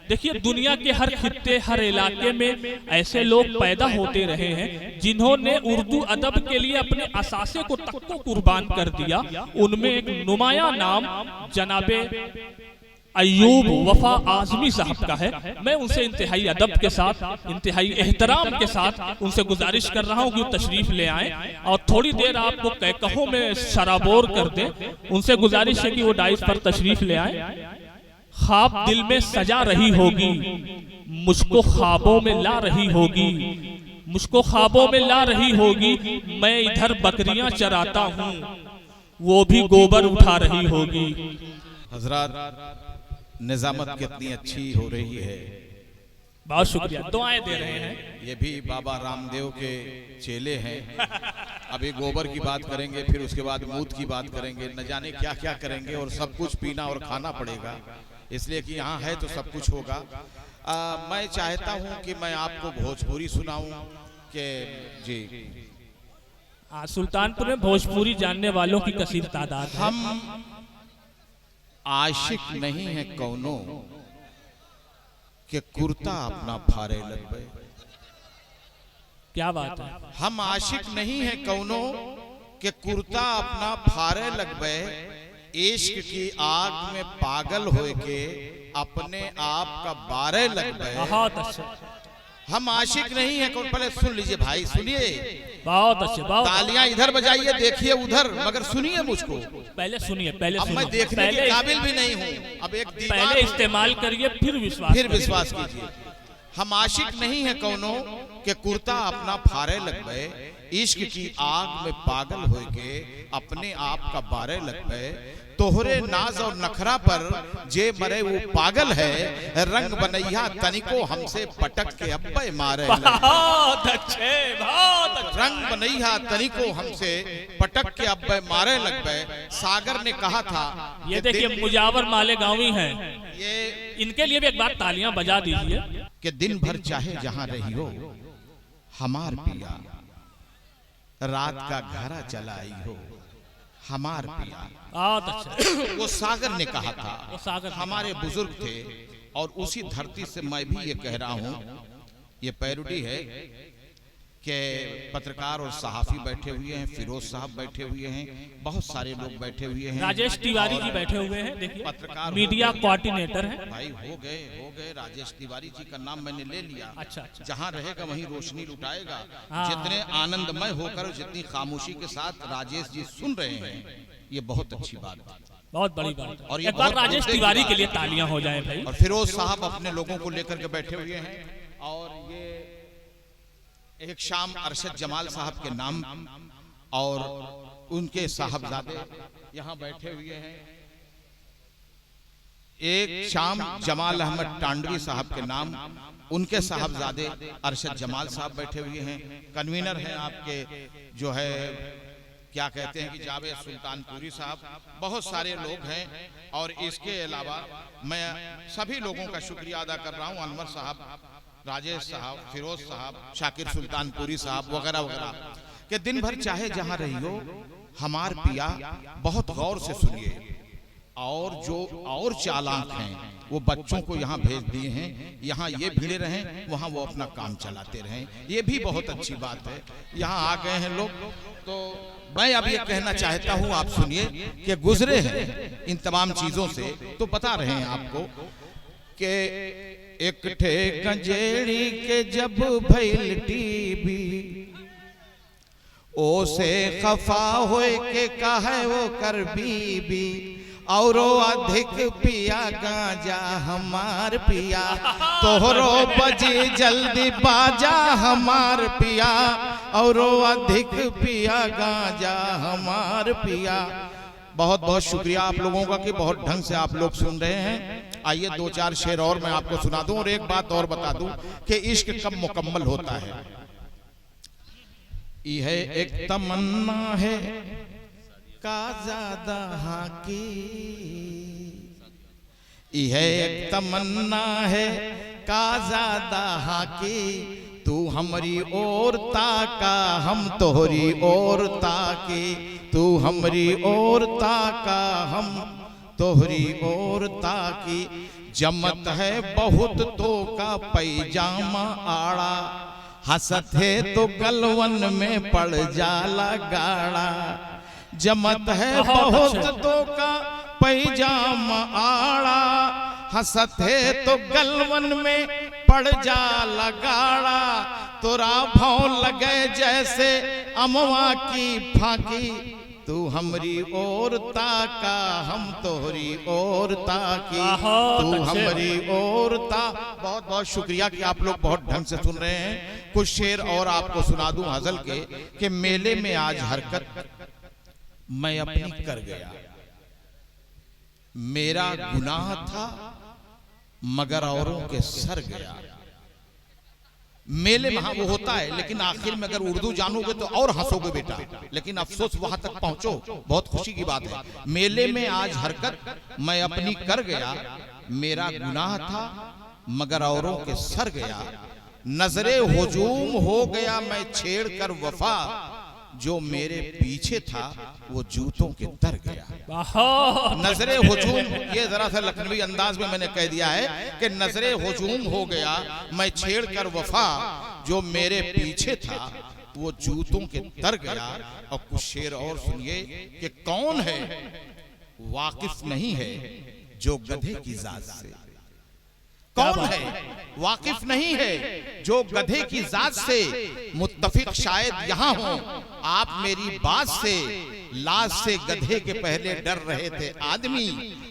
देखिए दुनिया के हर खित्ते हर इलाके में ऐसे लोग पैदा होते रहे हैं जिन्होंने उर्दू अदब के लिए अपने असासे को तक को कुर्बान कर दिया। उनमें एक नुमाया नाम जनाबे अय्यूब वफा आजमी साहब का है। मैं उनसे इंतहाई अदब के साथ, इंतहाई एहतराम के साथ उनसे गुजारिश कर रहा हूँ कि वो तशरीफ ले आएं और थोड़ी देर आपको कहकहों में शराबोर कर दें। उनसे गुजारिश है कि वो डाइस पर तशरीफ ले आएं। ख्वाब दिल में सजा रही होगी, मुझको ख्वाबों में ला रही होगी, मुझको ख्वाबों में ला रही होगी। मैं इधर बकरियां चराता हूँ, वो भी गोबर उठा रही होगी। हजरत निजामत कितनी अच्छी हो रही है, बहुत शुक्रिया, दुआएं दे रहे हैं। ये भी बाबा रामदेव के चेले हैं। अभी गोबर की बात करेंगे, फिर उसके बाद मूत की बात करेंगे, न जाने क्या क्या करेंगे और सब कुछ पीना और खाना पड़ेगा, इसलिए कि यहाँ है तो सब कुछ होगा। मैं चाहता हूँ कि मैं आपको भोजपुरी सुनाऊं कि जी सुल्तानपुर में भोजपुरी जानने वालों की कसीर तादाद है। हम आशिक नहीं है कौनो के कुर्ता अपना फारे लगबे। क्या बात है। हम आशिक नहीं है कौनो के कुर्ता अपना फारे लगबे। इश्क की आग में पागल होए के अपने आप का बारे लगबे। बहुत अच्छे। हम आशिक नहीं है कौन। पहले सुन लीजिए भाई, सुनिए, बहुत अच्छे, बहुत तालियां इधर बजाइए, देखिए उधर, मगर सुनिए मुझको। पहले सुनिए, पहले अब मैं देखने के काबिल भी नहीं हूँ। अब एक पहले इस्तेमाल करिए फिर विश्वास कीजिए। हम आशिक नहीं है कौनो के कुर्ता अपना फारे लगबे। इश्क की आग में पागल होए के अपने आप का बारे लगबे। तोहरे नाज और नखरा पर जे मरे वो पागल है। रंग बनैया तनिको हमसे पटक के अब्बे मारे। बहुत अच्छे, बहुत अच्छे। रंग बनैया तनिको हमसे पटक के अब्बे मारे लगबे। सागर ने कहा था। ये देखिए मुजावर मालेगांवी हैं, ये इनके लिए भी एक बार तालियां बजा दीजिए। कि दिन भर चाहे जहां रही हो हमार पिया, रात का घरा चलाई हो हमार पिया। बहुत अच्छा। वो सागर ने कहा था, वो सागर हमारे बुजुर्ग थे। और उसी धरती से मैं भी ये कह रहा हूँ, ये पैरोडी है कि पत्रकार और सहाफी बैठे हुए हैं, फिरोज साहब बैठे हुए हैं, बहुत सारे लोग बैठे हुए हैं, राजेश तिवारी जी बैठे हुए हैं, देखिए पत्रकार मीडिया कोऑर्डिनेटर हैं भाई। हो गए राजेश तिवारी जी का नाम मैंने ले लिया। अच्छा, अच्छा। जहाँ रहेगा वहीं रोशनी लुटाएगा। हाँ। जितने आनंदमय होकर जितनी खामोशी के साथ राजेश जी सुन रहे हैं, ये बहुत अच्छी बात है, बहुत बड़ी बात है। और ये एक बार बहुत राजेश तिवारी के लिए तालियां हो जाएं भाई। और फिरोज साहब अपने लोगों को लेकर के बैठे हुए हैं। और ये एक शाम अरशद जमाल साहब के नाम और उनके साहबजादे यहाँ बैठे हुए हैं। एक शाम जमाल अहमद टांडवी साहब के नाम, उनके साहबजादे अरशद जमाल साहब बैठे हुए हैं। कन्वीनर हैं आपके जो है क्या कहते हैं कि जावेद सुल्तानपुरी साहब, बहुत सारे लोग हैं। और इसके अलावा मैं सभी लोगों का शुक्रिया अदा कर रहा हूँ, अनवर साहब, राजेश साहब, फिरोज साहब, शाकिर सुल्तानपुरी साहब वगैरह वगैरह, कि दिन भर चाहे जहां रही हो हमार पिया। बहुत गौर से सुनिए। और जो और चालाक हैं वो बच्चों को यहाँ भेज दिए हैं, यहाँ ये भिड़े रहें, वहाँ वो अपना काम चलाते रहें, ये भी बहुत अच्छी बात है। यहाँ आ गए हैं लोग, तो मैं अब ये कहना चाहता हूँ, आप सुनिए कि गुजरे हैं इन तमाम चीजों से, तो बता रहे हैं आपको कि एक ठे गंजेड़ी के जब भइल टीबी, ओ से खफा होए के कहे वो कर बीबी। औरो अधिक पिया गांजा हमार पिया, तोहरो बजे जल्दी बाजा हमार पिया। औरो अधिक पिया गांजा हमार पिया। बहुत बहुत शुक्रिया आप लोगों का कि बहुत ढंग से आप लोग सुन रहे हैं। आइए दो चार शेर और मैं आपको सुना दूं। और एक बात और बता दूं कि इश्क कब मुकम्मल होता है। यह एक तमन्ना है का ज़्यादा हाकी, यह एक तमन्ना है का ज़्यादा हाकी। तू हमारी ओर ताका हम तोहरी ओर ताकी, तू हमारी ओर ताका हम तोहरी और ताकी, जमत है बहुत तो का पैजामा आड़ा, हसत है तो गलवन में पड़ जाला गाड़ा। जमत है बहुत तो का पैजामा आड़ा, हसत है तो गलवन में पड़ जाला गाड़ा। तोरा भाव लगे जैसे अमवा की फाकी, तू हमरी और ताका हम तोहरी और ताकी, तू हमरी और ता। बहुत बहुत शुक्रिया कि आप लोग बहुत ढंग से सुन रहे हैं। कुछ शेर और आपको सुना दूं हजल के कि मेले में आज हरकत मैं अपनी कर गया, मेरा गुनाह था मगर औरों के सर गया। मेले में वो होता है, लेकिन आखिर में अगर उर्दू जानोगे तो और हंसोगे बेटा, लेकिन अफसोस वहां तक पहुंचो, बहुत खुशी की बात है। मेले में आज हरकत मैं अपनी कर गया, मेरा गुनाह था मगर औरों के सर गया। नजरे हुजूम हो गया मैं छेड़ कर वफा, जो मेरे पीछे था वो जूतों के दर गया। नजरे हुजूम, ये जरा सा लखनवी अंदाज में मैंने कह दिया है कि नजरे हुजूम हो गया मैं छेड़ कर वफा, जो मेरे पीछे था वो जूतों के दर गया। और कुछ शेर और सुनिए कि कौन है वाकिफ नहीं है जो गधे की जात से, कौन है वाकिफ नहीं है जो गधे की जात से। मुत्तफिक शायद यहाँ हो आप मेरी बात से, लाश से गधे के पहले डर रहे थे आदमी,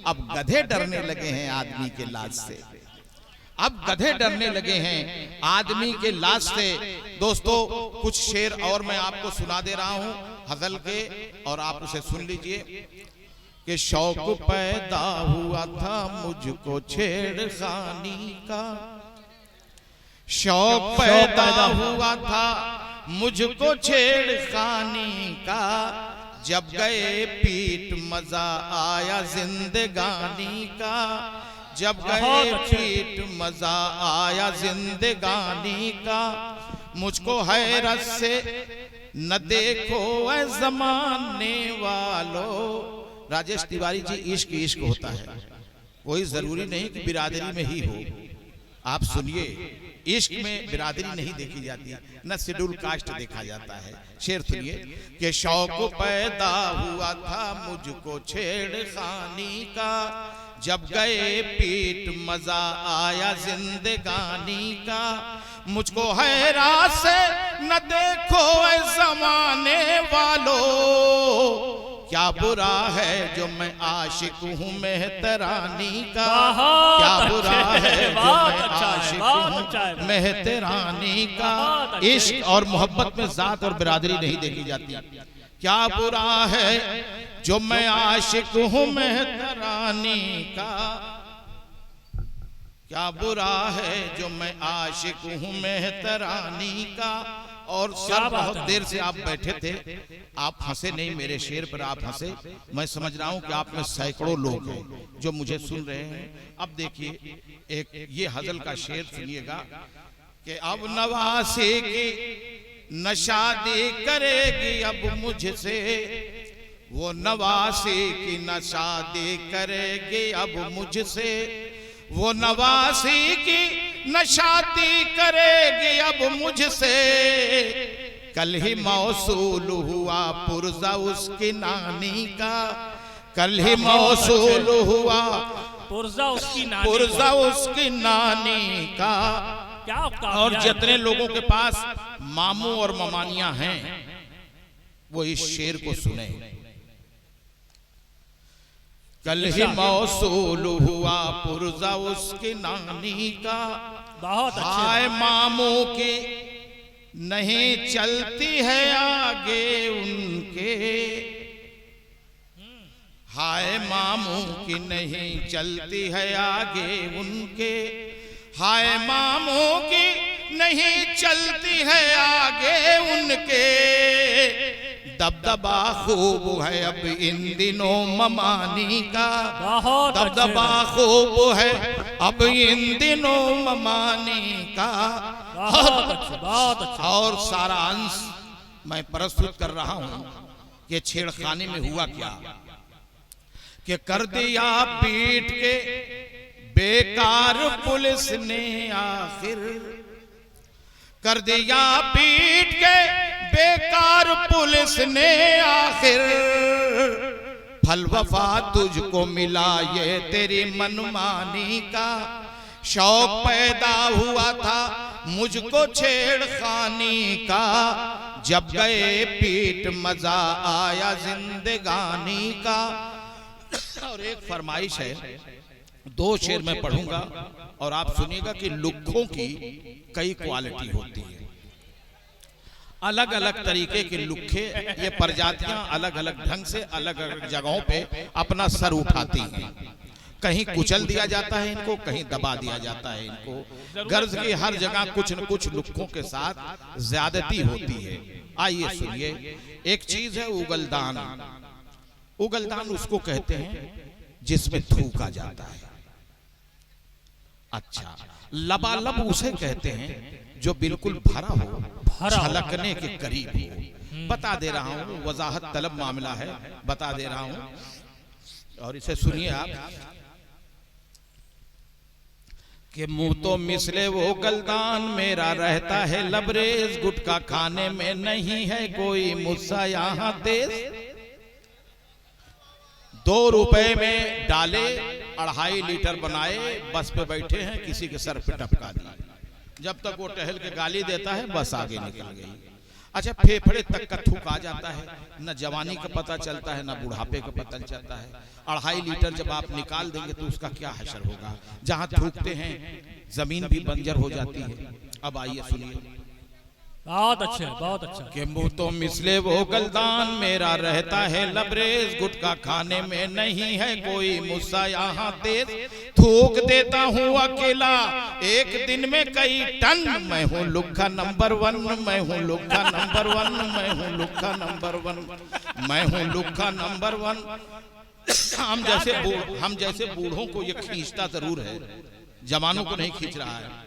अब गधे डरने लगे हैं आदमी के लाश से, अब गधे डरने लगे हैं आदमी के लाश से। दोस्तों कुछ शेर और मैं आपको सुना दे रहा हूं हजल के, और आप उसे सुन लीजिए कि शौक पैदा हुआ था मुझको छेड़खानी का, शौक पैदा हुआ था मुझको छेड़खानी का, जब गए पीट मजा आया जिंदगानी का, जब गए पीट मजा आया जिंदगानी का। मुझको हैरत से न देखो ऐ जमाने वालों। राजेश तिवारी जी, इश्क इश्क होता है, कोई जरूरी नहीं कि बिरादरी में ही हो। आप सुनिए, इश्क में बिरादरी नहीं देखी जाती, न शेड्यूल कास्ट देखा जाता है। शेर सुनिए कि शौक पैदा हुआ था मुझको छेड़खानी का, जब गए पीट मजा आया जिंदगानी का। मुझको हैरान से न देखो ऐ जमाने वालों, क्या बुरा है जो मैं आशिक हूँ मेहतरानी का, क्या बुरा है जो मैं आशिक हूँ मेहतरानी का। इश्क और मोहब्बत में जात और बिरादरी नहीं देखी जाती। क्या बुरा है जो मैं आशिक हूँ मेहतरानी का, क्या बुरा है जो मैं आशिक हूँ मेहतरानी का। और सर बहुत देर से आप बैठे थे, आप हंसे नहीं मेरे शेर पर, आप हंसे। मैं समझ रहा हूं कि आप में सैकड़ों लोग हैं जो मुझे सुन रहे हैं। अब देखिए एक ये हजल का शेर सुनिएगा कि अब नवासे की न शादी करेगी अब मुझसे, वो नवासे की न शादी करेगी अब मुझसे, वो नवासी की न शादी करेगी अब मुझसे। कल ही मौसूल हुआ पुर्जा उसकी नानी का, कल ही मौसूल हुआ पुर्जा उसकी नानी का। क्या और जितने लोगों के पास मामू और ममानियां हैं वो इस शेर को सुने। कल ही मौसूल हुआ पुर्जा उसकी नानी का, बहुत हाय मामू की नहीं चलती है आगे उनके, हाय मामू की नहीं चलती है आगे उनके, हाय मामू की नहीं चलती है आगे उनके। दबदबा खूब है अब इन दिनों ममानी का, दबदबा खूब है अब इन दिनों ममानी का। बहुत अच्छा। और सारा अंश मैं प्रस्तुत कर रहा हूं कि छेड़खानी में हुआ क्या। कि कर दिया पीट के बेकार पुलिस ने आखिर, कर दिया पीट के बेकार पुलिस ने आखिर, फल वफा तुझको मिला ये तेरी मनमानी का, शौक पैदा हुआ था मुझको छेड़खानी का, जब गए पीट मजा आया जिंदगानी का। और एक फरमाइश है, 2 शेर में पढ़ूंगा और आप सुनिएगा कि लुक्खों की कई क्वालिटी होती है, अलग अलग तरीके के लुक्खे, ये प्रजातियां अलग अलग ढंग से अलग अलग जगहों पे अपना सर उठाती हैं। कहीं कुचल दिया जाता है इनको, कहीं दबा दिया जाता है इनको। गर्ज की हर जगह कुछ न कुछ लुक्खों के साथ ज्यादती होती है। आइए सुनिए, एक चीज है उगलदान। उगलदान उसको कहते हैं जिसमें थूका जाता है। अच्छा, लबालब उसे कहते हैं जो बिल्कुल भरा हो, छलकने के करीब हो। बता दे रहा हूं, वजाहत तलब मामला है, बता दे रहा हूं और इसे सुनिए आप। कि मुंह तो मिसले वो गलदान मेरा रहता है लबरेज, गुटखा खाने में नहीं है कोई मुस्सा यहाँ तेज। 2 रुपए में डाले 2.5 लीटर बनाए, बस पे बैठे हैं, किसी के सर पे टपका दिया। जब तक वो टहल के गाली देता है बस आगे निकल गई। अच्छा, फेफड़े तक का थूक आ जाता है, न जवानी का पता चलता है न बुढ़ापे का पता चलता है। 2.5 लीटर जब आप निकाल देंगे तो उसका क्या हशर होगा। जहां थूकते हैं जमीन भी बंजर हो जाती है। अब आइए सुनिए, बहुत अच्छा, बहुत अच्छा। कि मुंह तो मिसले वो गलदान मेरा रहता है लबरेज, गुटखा खाने में नहीं है कोई मुस्सा यहाँ तेज। थूक देता हूँ अकेला एक दिन में कई टन, मैं हूँ लुक्खा नंबर 1, मैं हूँ लुक्खा नंबर 1, मैं हूँ लुक्खा नंबर 1, मैं हूँ लुक्खा नंबर 1। हम जैसे बूढ़ों को ये खींचता जरूर है, जवानों को नहीं खींच रहा है।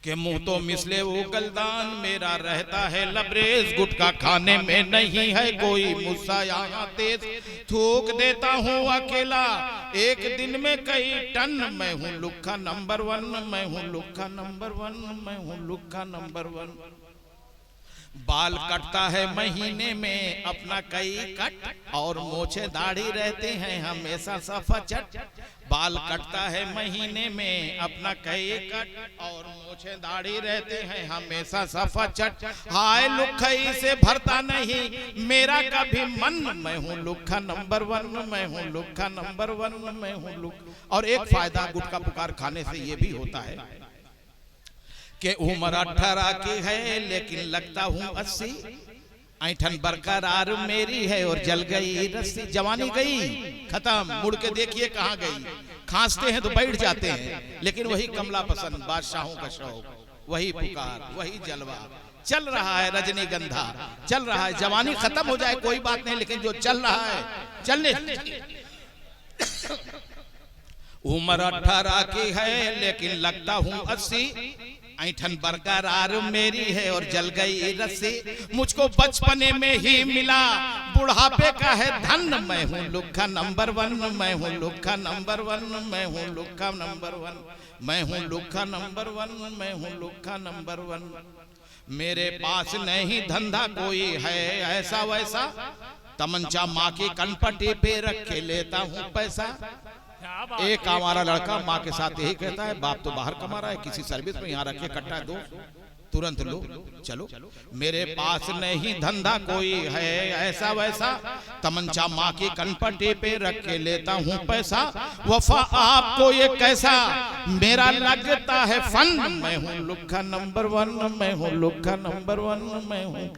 कि मुंह तो मिसले वो गलदान मेरा रहता है लबरेज, गुटखा खाने में नहीं है कोई मुस्सा यहाँ तेज। थूक देता हूँ अकेला एक दिन में कई टन, मैं हूँ लुक्खा नंबर 1, मैं हूँ लुक्खा नंबर 1, मैं हूँ लुक्खा नंबर 1। बाल कटता है महीने में अपना कई कट, और मोछे दाढ़ी रहते हैं हमेशा सफा चट। बाल कटता है महीने में अपना कई कट, और मोछे दाढ़ी रहते हैं हमेशा सफा चट। हाय लुक्खई से भरता नहीं मेरा कभी मन, मैं हूँ लुक्खा नंबर 1, मैं हूँ लुक्खा नंबर 1, मैं हूँ लुक्खा। और एक फायदा गुटखा पुकार खाने से ये भी होता है कि उम्र 18 की है लेकिन लगता हूँ 80, ऐठन बरकरार मेरी है और जल गई रस्सी। जवानी गई खत्म, मुड़ के देखिए कहाँ गई। खांसते हैं तो बैठ जाते हैं, लेकिन वही कमला पसंद, बादशाहों का शौक, वही पुकार, वही जलवा चल रहा है। रजनीगंधा चल रहा है। जवानी खत्म हो जाए कोई बात नहीं, लेकिन जो चल रहा है चलने। उम्र 18 की है लेकिन लगता हूँ 80, ऐठन बरकरार मेरी है और जल गई रस्सी। मुझको बचपने में ही मिला बुढ़ापे का है धन, मैं हूँ लुक्खा नंबर 1, मैं हूँ लुक्खा नंबर 1, मैं हूँ लुक्खा नंबर 1, मैं हूँ लुक्खा नंबर 1, मैं हूँ लुक्खा नंबर 1। मेरे पास नहीं धंधा कोई है ऐसा वैसा, तमंचा माँ की कनपटी पे रख के लेता हूँ पैसा। एक हमारा लड़का माँ के साथ यही कहता है, बाप तो बाहर कमा रहा है, किसी सर्विस में यहाँ रखे कट्टा दो, तुरंत लो चलो। मेरे पास नहीं धंधा कोई है ऐसा वैसा, तमंचा माँ की कनपटी पे रख के लेता हूँ पैसा। वफा आपको ये कैसा मेरा लगता है फन, मैं हूँ लुक्खा नंबर 1, मैं हूँ लुक्खा नंबर 1, मैं हूँ